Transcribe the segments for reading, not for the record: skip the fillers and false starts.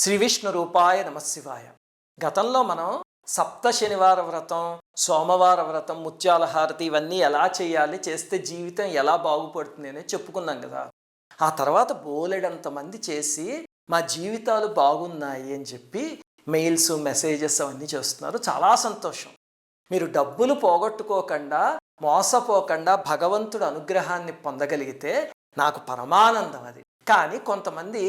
శ్రీ విష్ణు రూపాయ నమశివాయ. గతంలో మనం సప్త శనివార వ్రతం, సోమవార వ్రతం, ముత్యాల హారతి ఇవన్నీ ఎలా చేయాలి, చేస్తే జీవితం ఎలా బాగుపడుతుంది అని చెప్పుకున్నాం కదా. ఆ తర్వాత బోలెడంతమంది చేసి మా జీవితాలు బాగున్నాయి అని చెప్పి మెయిల్స్, మెసేజెస్ అవన్నీ చేస్తున్నారు. చాలా సంతోషం. మీరు డబ్బులు పోగొట్టుకోకుండా, మోసపోకుండా భగవంతుడు అనుగ్రహాన్ని పొందగలిగితే నాకు పరమానందం అది. కానీ కొంతమంది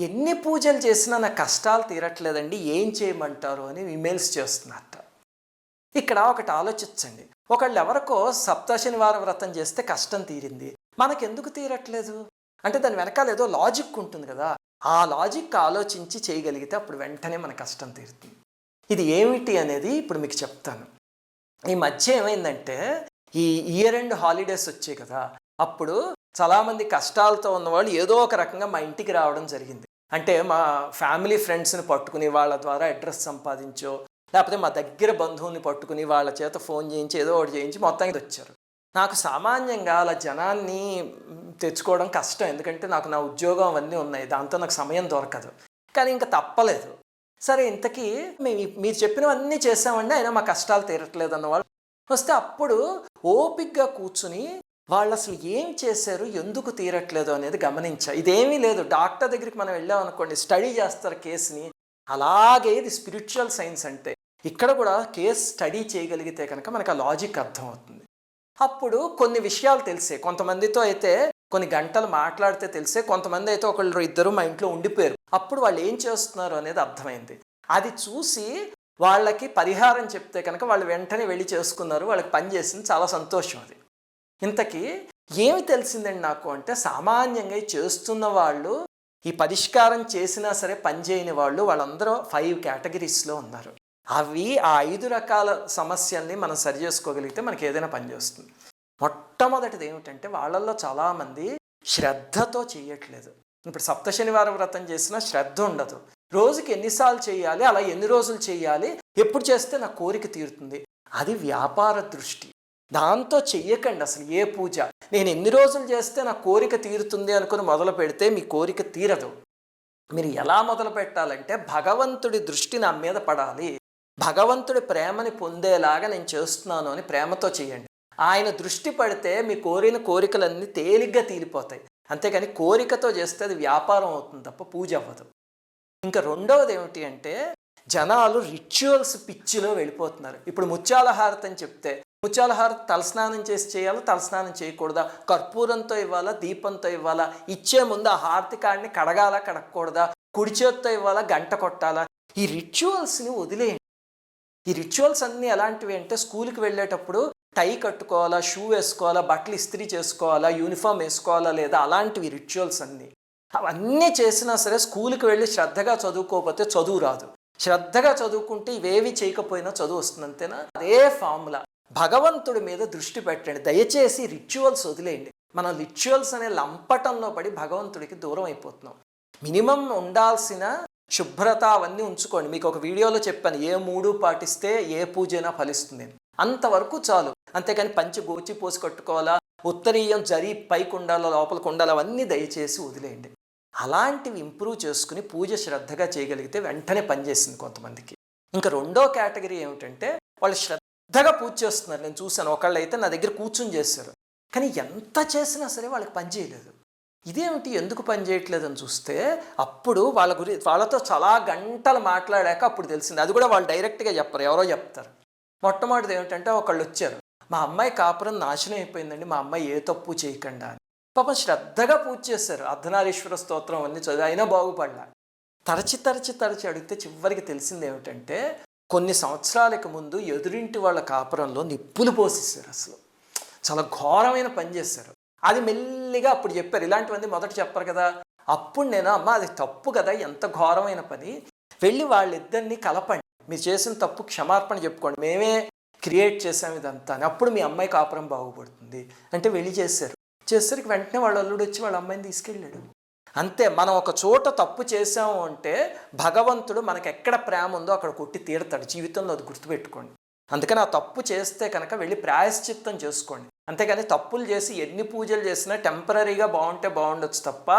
ఎన్ని పూజలు చేసినా నా కష్టాలు తీరట్లేదండి, ఏం చేయమంటారు అని ఈమెయిల్స్ చేస్తున్నారట. ఇక్కడ ఒకటి ఆలోచించండి. ఒకళ్ళు ఎవరికో సప్త శనివార వ్రతం చేస్తే కష్టం తీరింది, మనకెందుకు తీరట్లేదు అంటే దాని వెనకాల ఏదో లాజిక్ ఉంటుంది కదా. ఆ లాజిక్ ఆలోచించి చేయగలిగితే అప్పుడు వెంటనే మన కష్టం తీరుతుంది. ఇది ఏమిటి అనేది ఇప్పుడు మీకు చెప్తాను. ఈ మధ్య ఏమైందంటే ఈ ఇయర్ ఎండ్ హాలిడేస్ వచ్చాయి కదా, అప్పుడు చాలామంది కష్టాలతో ఉన్నవాళ్ళు ఏదో ఒక రకంగా మా ఇంటికి రావడం జరిగింది. అంటే మా ఫ్యామిలీ ఫ్రెండ్స్ని పట్టుకుని వాళ్ళ ద్వారా అడ్రస్ సంపాదించో, లేకపోతే మా దగ్గర బంధువుల్ని పట్టుకుని వాళ్ళ చేత ఫోన్ చేయించి ఏదో ఒకటి చేయించి మొత్తానికి వచ్చారు. నాకు సామాన్యంగా అలా జనాన్ని తెచ్చుకోవడం కష్టం, ఎందుకంటే నాకు నా ఉద్యోగం అవన్నీ ఉన్నాయి, దాంతో నాకు సమయం దొరకదు. కానీ ఇంకా తప్పలేదు. సరే, ఇంతకీ మీరు చెప్పినవన్నీ చేసామండి, అయినా మా కష్టాలు తీరట్లేదు అన్నవాళ్ళు వస్తే అప్పుడు ఓపిక్గా కూర్చుని వాళ్ళు అసలు ఏం చేశారు, ఎందుకు తీరట్లేదు అనేది గమనించా. ఇదేమీ లేదు, డాక్టర్ దగ్గరికి మనం వెళ్ళామనుకోండి, స్టడీ చేస్తారు కేసుని, అలాగే ఇది స్పిరిచువల్ సైన్స్ అంటే. ఇక్కడ కూడా కేసు స్టడీ చేయగలిగితే కనుక మనకు ఆ లాజిక్ అర్థమవుతుంది. అప్పుడు కొన్ని విషయాలు తెలిసే, కొంతమందితో అయితే కొన్ని గంటలు మాట్లాడితే తెలిసే, కొంతమంది అయితే ఒకళ్ళు ఇద్దరు మా ఇంట్లో ఉండిపోయారు. అప్పుడు వాళ్ళు ఏం చేస్తున్నారు అనేది అర్థమైంది. అది చూసి వాళ్ళకి పరిహారం చెప్తే కనుక వాళ్ళు వెంటనే వెళ్ళి చేసుకున్నారు, వాళ్ళకి పని చేసింది, చాలా సంతోషం అది. ఇంతకీ ఏమి తెలిసిందండి నాకు అంటే, సామాన్యంగా చేస్తున్న వాళ్ళు, ఈ పరిష్కారం చేసినా సరే పనిచేయని వాళ్ళందరూ 5 కేటగిరీస్లో ఉన్నారు. అవి ఆ 5 రకాల సమస్యల్ని మనం సరి చేసుకోగలిగితే మనకి ఏదైనా పని చేస్తుంది. మొట్టమొదటిది ఏమిటంటే, వాళ్ళల్లో చాలామంది శ్రద్ధతో చేయట్లేదు. ఇప్పుడు సప్త శనివార వ్రతం చేసినా శ్రద్ధ ఉండదు. రోజుకి ఎన్నిసార్లు చేయాలి, అలా ఎన్ని రోజులు చేయాలి, ఎప్పుడు చేస్తే నా కోరిక తీరుతుంది, అది వ్యాపార దృష్టి. దాంతో చెయ్యకండి అసలు ఏ పూజ. నేను ఎన్ని రోజులు చేస్తే నా కోరిక తీరుతుంది అనుకుని మొదలు పెడితే మీ కోరిక తీరదు. మీరు ఎలా మొదలు పెట్టాలంటే, భగవంతుడి దృష్టి నా మీద పడాలి, భగవంతుడి ప్రేమని పొందేలాగా నేను చేస్తున్నాను అని ప్రేమతో చేయండి. ఆయన దృష్టి పడితే మీ కోరిన కోరికలన్నీ తేలిగ్గా తీరిపోతాయి. అంతేకాని కోరికతో చేస్తే అది వ్యాపారం అవుతుంది తప్ప పూజ అవ్వదు. ఇంకా రెండవది ఏమిటి అంటే, జనాలు రిచువల్స్ పిచ్చిలో వెళ్ళిపోతున్నారు. ఇప్పుడు ముత్యాల హారతి అని చెప్తే, ముత్యాల హారతి తలస్నానం చేసి చేయాలా, తలస్నానం చేయకూడదా, కర్పూరంతో ఇవ్వాలా, దీపంతో ఇవ్వాలా, ఇచ్చే ముందు ఆ హారతి కాడిని కడగాలా, కడగకూడదా, కుడి చేత్తో ఇవ్వాలా, గంట కొట్టాలా, ఈ రిచువల్స్ని వదిలేయండి. ఈ రిచువల్స్ అన్నీ ఎలాంటివి అంటే, స్కూల్కి వెళ్ళేటప్పుడు టై కట్టుకోవాలా, షూ వేసుకోవాలా, బట్టలు ఇస్త్రీ చేసుకోవాలా, యూనిఫామ్ వేసుకోవాలా లేదా, అలాంటివి రిచువల్స్ అన్నీ. అవన్నీ చేసినా సరే స్కూల్కి వెళ్ళి శ్రద్ధగా చదువుకోకపోతే చదువు రాదు. శ్రద్ధగా చదువుకుంటే ఇవేవి చేయకపోయినా చదువు వస్తుంది, అంతేనా? అదే ఫార్ములా. భగవంతుడి మీద దృష్టి పెట్టండి, దయచేసి రిచువల్స్ వదిలేయండి. మనం రిచువల్స్ అనే లంపటంలో పడి భగవంతుడికి దూరం అయిపోతున్నాం. మినిమం ఉండాల్సిన శుభ్రత అవన్నీ ఉంచుకోండి. మీకు ఒక వీడియోలో చెప్పాను, ఏ 3 పాటిస్తే ఏ పూజైనా ఫలిస్తుంది, అంతవరకు చాలు. అంతేకాని పంచి గోచి పోసి కట్టుకోవాలా, ఉత్తరీయం జరి పైకి ఉండాలా, లోపలికి ఉండాలా, అవన్నీ దయచేసి వదిలేయండి. అలాంటివి ఇంప్రూవ్ చేసుకుని పూజ శ్రద్ధగా చేయగలిగితే వెంటనే పనిచేసింది కొంతమందికి. ఇంకా రెండో కేటగిరీ ఏమిటంటే, వాళ్ళు శ్రద్ధగా పూజ చేస్తున్నారు. నేను చూశాను, ఒకళ్ళు అయితే నా దగ్గర కూర్చుని చేశారు, కానీ ఎంత చేసినా సరే వాళ్ళకి పని చేయలేదు. ఇదేమిటి, ఎందుకు పని చేయట్లేదు అని చూస్తే, అప్పుడు వాళ్ళతో చాలా గంటలు మాట్లాడాక అప్పుడు తెలిసింది. అది కూడా వాళ్ళు డైరెక్ట్గా చెప్పరు, ఎవరో చెప్తారు. మొట్టమొదటిది ఏమిటంటే, ఒకళ్ళు వచ్చారు, మా అమ్మాయి కాపురం నాశనం అయిపోయిందండి, మా అమ్మాయి ఏ తప్పు చేయకుండా అని. పాపం శ్రద్ధగా పూజ చేశారు, అర్ధనారీశ్వర స్తోత్రం అన్నీ చదివి, అయినా బాగుపడలా. తరచి అడిగితే చివరికి తెలిసింది ఏమిటంటే, కొన్ని సంవత్సరాలకు ముందు ఎదురింటి వాళ్ళ కాపురంలో నిప్పులు పోసేసారు. అసలు చాలా ఘోరమైన పని చేశారు. అది మెల్లిగా అప్పుడు చెప్పారు. ఇలాంటివన్నీ మొదట చెప్పరు కదా. అప్పుడు నేను, అమ్మ అది తప్పు కదా, ఎంత ఘోరమైన పని, వెళ్ళి వాళ్ళిద్దరినీ కలపండి, మీరు చేసిన తప్పు క్షమార్పణ చెప్పుకోండి, మేమే క్రియేట్ చేసాము ఇదంతా అని, అప్పుడు మీ అమ్మాయి కాపురం బాగుపడుతుంది అంటే వెళ్ళి చేసరికి వెంటనే వాళ్ళ అల్లుడు వచ్చి వాళ్ళ అమ్మాయిని తీసుకెళ్ళాడు. అంతే. మనం ఒక చోట తప్పు చేసాము అంటే భగవంతుడు మనకు ఎక్కడ ప్రేమ ఉందో అక్కడ కొట్టి తీరుతాడు జీవితంలో, అది గుర్తుపెట్టుకోండి. అందుకని ఆ తప్పు చేస్తే కనుక వెళ్ళి ప్రాయశ్చిత్తం చేసుకోండి. అంతేకాని తప్పులు చేసి ఎన్ని పూజలు చేసినా టెంపరీగా బాగుంటే బాగుండొచ్చు తప్ప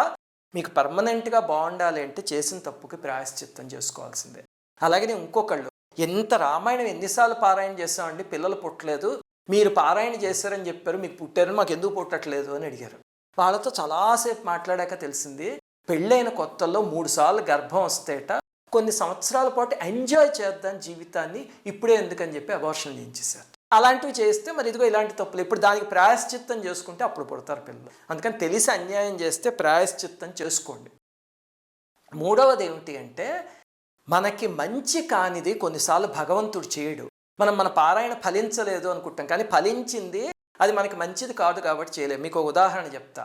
మీకు పర్మనెంట్గా బాగుండాలి అంటే చేసిన తప్పుకి ప్రాయశ్చిత్తం చేసుకోవాల్సిందే. అలాగే ఇంకొకళ్ళు ఎంత రామాయణం ఎన్నిసార్లు పారాయణ చేస్తామండి, పిల్లలు పుట్టలేదు, మీరు పారాయణ చేశారని చెప్పారు, మీకు పుట్టారు, మాకు ఎందుకు పుట్టట్లేదు అని అడిగారు. వాళ్ళతో చాలాసేపు మాట్లాడాక తెలిసింది పెళ్ళైన కొత్తల్లో 3 సార్లు గర్భం వస్తేట కొన్ని సంవత్సరాల పాటు ఎంజాయ్ చేద్దాం జీవితాన్ని, ఇప్పుడే ఎందుకని చెప్పి అబార్షన్ చేయించేశారు. అలాంటివి చేస్తే మరి ఇదిగో ఇలాంటి తప్పులు, ఇప్పుడు దానికి ప్రాయశ్చిత్తం చేసుకుంటే అప్పుడు పుడతారు పిల్లలు. అందుకని తెలిసి అన్యాయం చేస్తే ప్రాయశ్చిత్తం చేసుకోండి. మూడవది ఏమిటి అంటే మనకి మంచి కానిది కొన్నిసార్లు భగవంతుడు చేయడు. మన పారాయణ ఫలించలేదు అనుకుంటాం, కానీ ఫలించింది అది మనకి మంచిది కాదు కాబట్టి చేయలేము. మీకు ఒక ఉదాహరణ చెప్తా.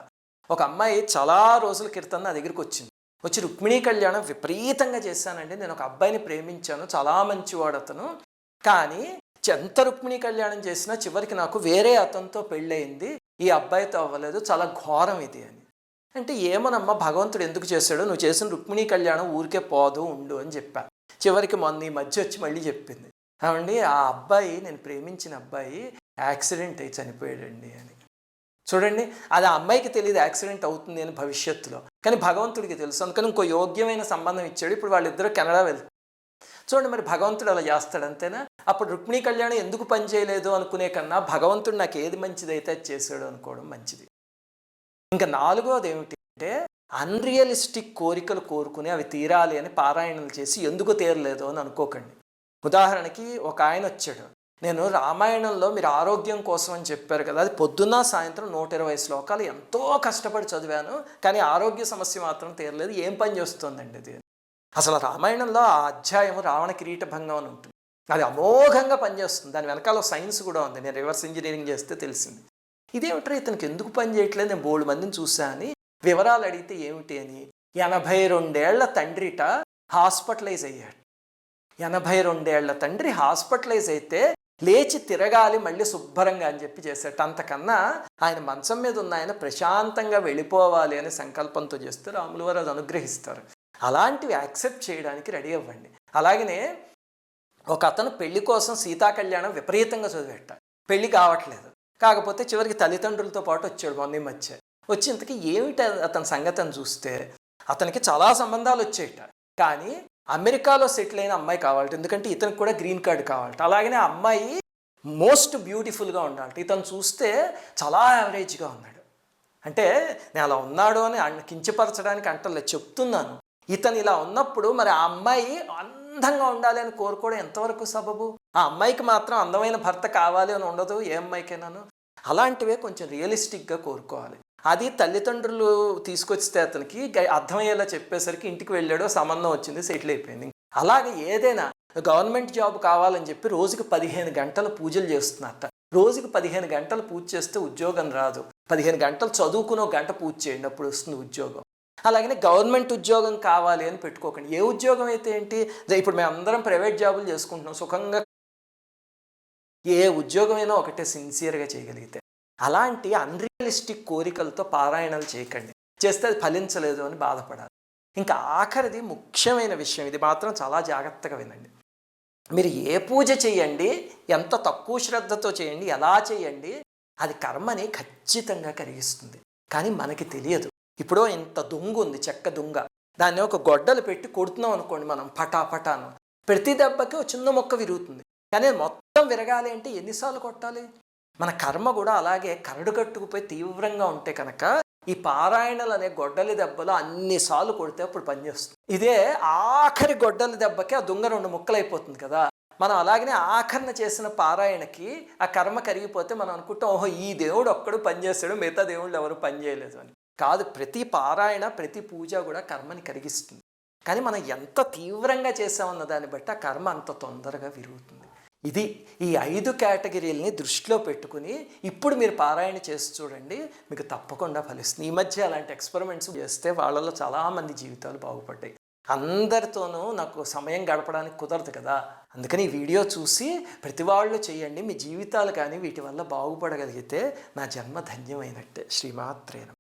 ఒక అమ్మాయి చాలా రోజుల క్రితం నా దగ్గరికి వచ్చి రుక్మిణీ కళ్యాణం విపరీతంగా చేశానండి, నేను ఒక అబ్బాయిని ప్రేమించాను, చాలా మంచివాడు అతను, కానీ ఎంత రుక్మిణీ కళ్యాణం చేసినా చివరికి నాకు వేరే అతనితో పెళ్ళయింది, ఈ అబ్బాయితో అవ్వలేదు, చాలా ఘోరం ఇది అని. అంటే ఏమోనమ్మా భగవంతుడు ఎందుకు చేశాడు, నువ్వు చేసిన రుక్మిణీ కళ్యాణం ఊరికే పోదు ఉండు అని చెప్పా. చివరికి మొన్న ఈ మధ్య వచ్చి మళ్ళీ చెప్పింది, అవండి ఆ అబ్బాయి, నేను ప్రేమించిన అబ్బాయి యాక్సిడెంట్ అయి చనిపోయాడండి అని. చూడండి, అది ఆ అమ్మాయికి తెలియదు యాక్సిడెంట్ అవుతుంది అని భవిష్యత్తులో, కానీ భగవంతుడికి తెలుసు. అందుకని ఇంకో యోగ్యమైన సంబంధం ఇచ్చాడు. ఇప్పుడు వాళ్ళిద్దరూ కెనడా వెళ్తారు. చూడండి, మరి భగవంతుడు అలా చేస్తాడు అంతేనా? అప్పుడు రుక్మిణీ కళ్యాణం ఎందుకు పనిచేయలేదు అనుకునే కన్నా భగవంతుడు నాకు ఏది మంచిదైతే అది చేశాడు అనుకోవడం మంచిది. ఇంకా నాలుగోది ఏమిటి అంటే అన్రియలిస్టిక్ కోరికలు కోరుకుని అవి తీరాలి అని పారాయణలు చేసి ఎందుకు తీరలేదు అని అనుకోకండి. ఉదాహరణకి ఒక ఆయన వచ్చాడు, నేను రామాయణంలో మీరు ఆరోగ్యం కోసం అని చెప్పారు కదా, అది పొద్దున్న సాయంత్రం 120 శ్లోకాలు ఎంతో కష్టపడి చదివాను, కానీ ఆరోగ్య సమస్య మాత్రం తీరలేదు, ఏం పని చేస్తుందండి ఇది? అసలు రామాయణంలో ఆ అధ్యాయము రావణ కిరీట భంగం అని ఉంటుంది, అది అమోఘంగా పనిచేస్తుంది. దాని వెనకాల సైన్స్ కూడా ఉంది, నేను రివర్స్ ఇంజనీరింగ్ చేస్తే తెలిసింది. ఇదేమిటో ఇతనికి ఎందుకు పని చేయట్లేదు, నేను 3 మందిని చూసా అని వివరాలు అడిగితే ఏమిటి అని 82 ఏళ్ల తండ్రిట హాస్పిటలైజ్ అయ్యాడు. 82 ఏళ్ల తండ్రి హాస్పిటలైజ్ అయితే లేచి తిరగాలి మళ్ళీ శుభ్రంగా అని చెప్పి చేశాడు. అంతకన్నా ఆయన మంచం మీద ఉన్న ఆయన ప్రశాంతంగా వెళ్ళిపోవాలి అనే సంకల్పంతో చేస్తే రాములు వారు అది అనుగ్రహిస్తారు. అలాంటివి యాక్సెప్ట్ చేయడానికి రెడీ అవ్వండి. అలాగనే ఒక అతను పెళ్లి కోసం సీతా కళ్యాణం విపరీతంగా చదివేట, పెళ్లి కావట్లేదు, కాకపోతే చివరికి తల్లిదండ్రులతో పాటు వచ్చాడు మొన్న మధ్య. వచ్చి ఇంతకీ ఏమిటి అతని సంగతి అని చూస్తే అతనికి చాలా సంబంధాలు వచ్చేట, కానీ అమెరికాలో సెటిల్ అయిన అమ్మాయి కావాలట, ఎందుకంటే ఇతనికి కూడా గ్రీన్ కార్డు కావాలట. అలాగనే అమ్మాయి మోస్ట్ బ్యూటిఫుల్గా ఉండాలట. ఇతను చూస్తే చాలా యావరేజ్గా ఉన్నాడు. అంటే నేను అలా ఉన్నాడు అని కించపరచడానికి అంటలే, చెప్తున్నాను. ఇతను ఇలా ఉన్నప్పుడు మరి ఆ అమ్మాయి అందంగా ఉండాలి అని కోరుకోవడం ఎంతవరకు సబబు? ఆ అమ్మాయికి మాత్రం అందమైన భర్త కావాలి అని ఉండదు, ఏ అమ్మాయికైనాను. అలాంటివే కొంచెం రియలిస్టిక్గా కోరుకోవాలి. అది తల్లిదండ్రులు తీసుకొస్తే అతనికి అర్థమయ్యేలా చెప్పేసరికి ఇంటికి వెళ్ళాడో సంబంధం వచ్చింది, సెటిల్ అయిపోయింది. అలాగే ఏదైనా గవర్నమెంట్ జాబ్ కావాలని చెప్పి రోజుకి 15 గంటలు పూజలు చేస్తున్నట్ట. రోజుకి 15 గంటలు పూజ చేస్తే ఉద్యోగం రాదు. 15 గంటలు చదువుకుని 1 గంట పూజ చేయండి, అప్పుడు వస్తుంది ఉద్యోగం. అలాగనే గవర్నమెంట్ ఉద్యోగం కావాలి అని పెట్టుకోకండి. ఏ ఉద్యోగం అయితే ఏంటి, ఇప్పుడు మేము అందరం ప్రైవేట్ జాబులు చేసుకుంటున్నాం సుఖంగా, ఏ ఉద్యోగమైనా ఒకటే సిన్సియర్గా చేయగలిగితే. అలాంటి అన్రియలిస్టిక్ కోరికలతో పారాయణాలు చేయకండి, చేస్తే అది ఫలించలేదు అని బాధపడాలి. ఇంకా ఆఖరిది ముఖ్యమైన విషయం, ఇది మాత్రం చాలా జాగ్రత్తగా వినండి. మీరు ఏ పూజ చేయండి, ఎంత తక్కువ శ్రద్ధతో చేయండి, ఎలా చేయండి, అది కర్మని ఖచ్చితంగా కరిగిస్తుంది. కానీ మనకి తెలియదు. ఇప్పుడు ఇంత దుంగ ఉంది, చెక్క దుంగ, దాన్ని ఒక గొడ్డలు పెట్టి కొడుతున్నాం అనుకోండి మనం, పటాను, ప్రతి దెబ్బకి ఒక చిన్న మొక్క విరుగుతుంది. కానీ మొత్తం విరగాలి అంటే ఎన్నిసార్లు కొట్టాలి? మన కర్మ కూడా అలాగే కరడు కట్టుకుపోయి తీవ్రంగా ఉంటే కనుక ఈ పారాయణలు అనే గొడ్డలి దెబ్బలో అన్నిసార్లు కొడితే అప్పుడు పనిచేస్తుంది. ఇదే ఆఖరి గొడ్డలి దెబ్బకి ఆ దుంగ 2 ముక్కలు అయిపోతుంది కదా. మనం అలాగనే ఆఖరణ చేసిన పారాయణకి ఆ కర్మ కరిగిపోతే మనం అనుకుంటాం, ఓహో ఈ దేవుడు ఒక్కడు పనిచేస్తాడు, మిగతా దేవుళ్ళు ఎవరు పనిచేయలేదు అని. కాదు, ప్రతి పారాయణ ప్రతి పూజ కూడా కర్మని కరిగిస్తుంది. కానీ మనం ఎంత తీవ్రంగా చేసామన్న దాన్ని బట్టి ఆ కర్మ అంత తొందరగా విరుగుతుంది. ఇది ఈ 5 కేటగిరీలని దృష్టిలో పెట్టుకుని ఇప్పుడు మీరు పారాయణ చేసి చూడండి, మీకు తప్పకుండా ఫలిస్తుంది. ఈ మధ్య అలాంటి ఎక్స్పెరిమెంట్స్ చేస్తే వాళ్ళలో చాలామంది జీవితాలు బాగుపడ్డాయి. అందరితోనూ నాకు సమయం గడపడానికి కుదరదు కదా, అందుకని ఈ వీడియో చూసి ప్రతి వాళ్ళు చేయండి. మీ జీవితాలు కానీ వీటి వల్ల బాగుపడగలిగితే నా జన్మ ధన్యమైనట్టే. శ్రీమాత్రే నమః.